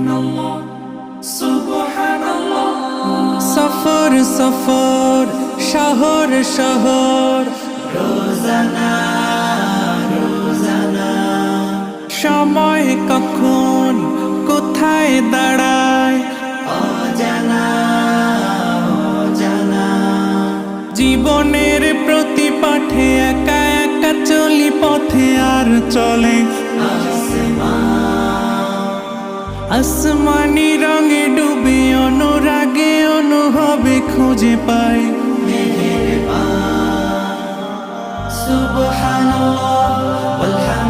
সুবহানাল্লাহ সুবহানাল্লাহ। সফর সফর শহর শহর রোজানা রোজানা সময় কখন কোথায় দাঁড়ায় অজানা অজানা। জীবনের প্রতি পাঠে একা একা চলি পথে আর চলে আসমানি রঙে ডুবে অনুরাগে অনুভবে খুঁজে পাই সুবহানাল্লাহ ওয়ালহামদুলিল্লাহ।